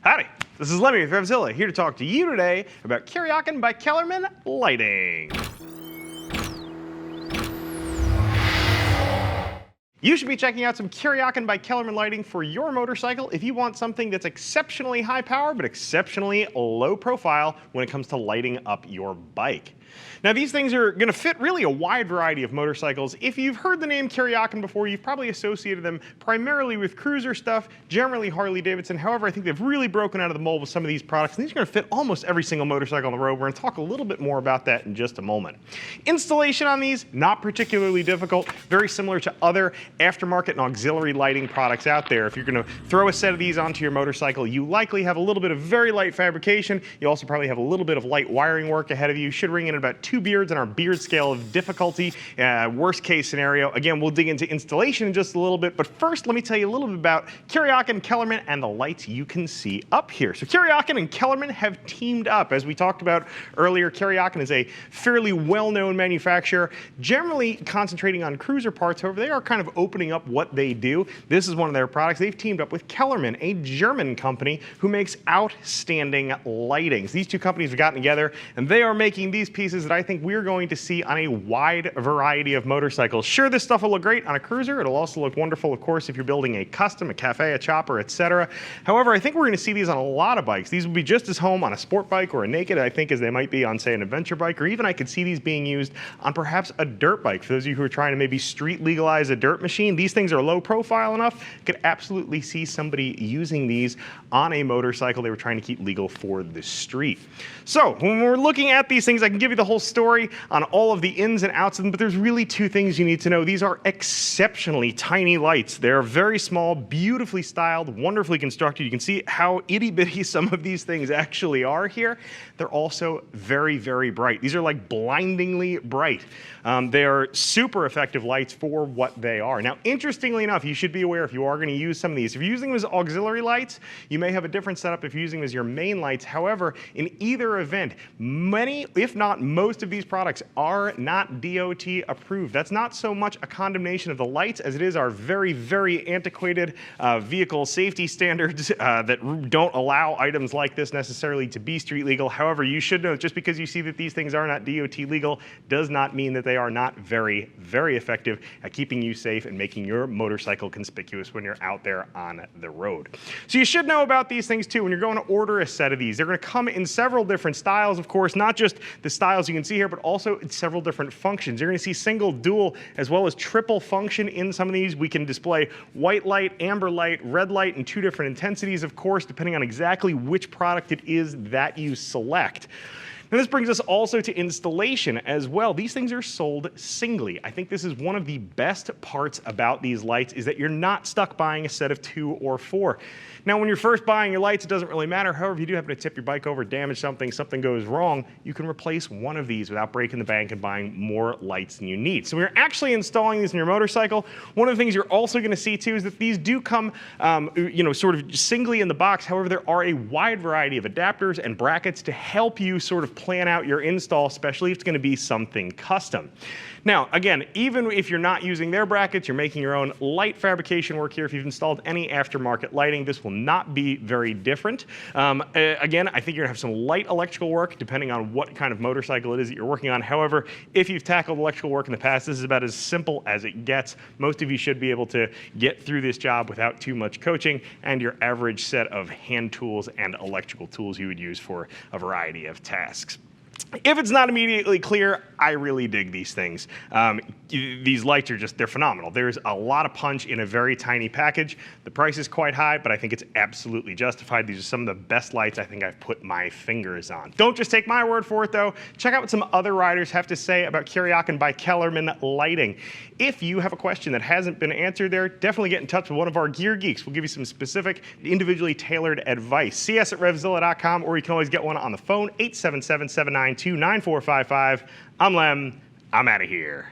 Howdy, this is Lemmy with Revzilla, here to talk to you today about Kuryakyn by Kellerman lighting. You should be checking out some Kuryakyn by Kellerman lighting for your motorcycle if you want something that's exceptionally high power but exceptionally low profile when it comes to lighting up your bike. Now these things are going to fit really a wide variety of motorcycles. If you've heard the name Kuryakyn before, you've probably associated them primarily with cruiser stuff, generally Harley Davidson. However, I think they've really broken out of the mold with some of these products, and these are going to fit almost every single motorcycle on the road. We're going to talk a little bit more about that in just a moment. Installation on these, not particularly difficult, very similar to other aftermarket and auxiliary lighting products out there. If you're going to throw a set of these onto your motorcycle, you likely have a little bit of very light fabrication. You also probably have a little bit of light wiring work ahead of you. Should ring in about 2 beards on our beard scale of difficulty, worst case scenario. Again, we'll dig into installation in just a little bit, but first let me tell you a little bit about Kuryakyn, Kellerman, and the lights you can see up here. So Kuryakyn and Kellerman have teamed up. As we talked about earlier, Kuryakyn is a fairly well-known manufacturer, generally concentrating on cruiser parts. However, they are kind of opening up what they do. This is one of their products. They've teamed up with Kellerman, a German company who makes outstanding lightings. These two companies have gotten together, and they are making these pieces that I think we're going to see on a wide variety of motorcycles. Sure, this stuff will look great on a cruiser. It'll also look wonderful, of course, if you're building a custom, a cafe, a chopper, etc. However, I think we're going to see these on a lot of bikes. These will be just as home on a sport bike or a naked, I think, as they might be on, say, an adventure bike, or even I could see these being used on perhaps a dirt bike. For those of you who are trying to maybe street legalize a dirt machine, these things are low profile enough. You could absolutely see somebody using these on a motorcycle they were trying to keep legal for the street. So when we're looking at these things, I can give you the whole story on all of the ins and outs of them, but there's really two things you need to know. These are exceptionally tiny lights. They're very small, beautifully styled, wonderfully constructed. You can see how itty-bitty some of these things actually are here. They're also very, very bright. These are like blindingly bright. They are super effective lights for what they are. Now, interestingly enough, you should be aware if you are going to use some of these. If you're using them as auxiliary lights, you may have a different setup if you're using them as your main lights. However, in either event, many, if not most of these products are not DOT approved. That's not so much a condemnation of the lights as it is our very, very antiquated vehicle safety standards that don't allow items like this necessarily to be street legal. However, you should know just because you see that these things are not DOT legal does not mean that they are not very, very effective at keeping you safe and making your motorcycle conspicuous when you're out there on the road. So you should know about these things too when you're going to order a set of these. They're going to come in several different styles, of course, not just the styles you can see here, but also in several different functions. You're going to see single, dual, as well as triple function in some of these. We can display white light, amber light, red light in 2 different intensities, of course, depending on exactly which product it is that you select. And this brings us also to installation as well. These things are sold singly. I think this is one of the best parts about these lights is that you're not stuck buying a set of 2 or 4. Now, when you're first buying your lights, it doesn't really matter. However, if you do happen to tip your bike over, damage something, something goes wrong, you can replace one of these without breaking the bank and buying more lights than you need. So when you're actually installing these in your motorcycle, one of the things you're also going to see too is that these do come, sort of singly in the box. However, there are a wide variety of adapters and brackets to help you sort of plan out your install, especially if it's going to be something custom. Now, again, even if you're not using their brackets, you're making your own light fabrication work here. If you've installed any aftermarket lighting, this will not be very different. Again, I think you're going to have some light electrical work depending on what kind of motorcycle it is that you're working on. However, if you've tackled electrical work in the past, this is about as simple as it gets. Most of you should be able to get through this job without too much coaching and your average set of hand tools and electrical tools you would use for a variety of tasks. If it's not immediately clear, I really dig these things. These lights are just, they're phenomenal. There's a lot of punch in a very tiny package. The price is quite high, but I think it's absolutely justified. These are some of the best lights I think I've put my fingers on. Don't just take my word for it though. Check out what some other riders have to say about Kuryakyn by Kellerman lighting. If you have a question that hasn't been answered there, definitely get in touch with one of our gear geeks. We'll give you some specific, individually tailored advice. See us at Revzilla.com, or you can always get one on the phone, 877-792-9455. I'm Lem. I'm out of here.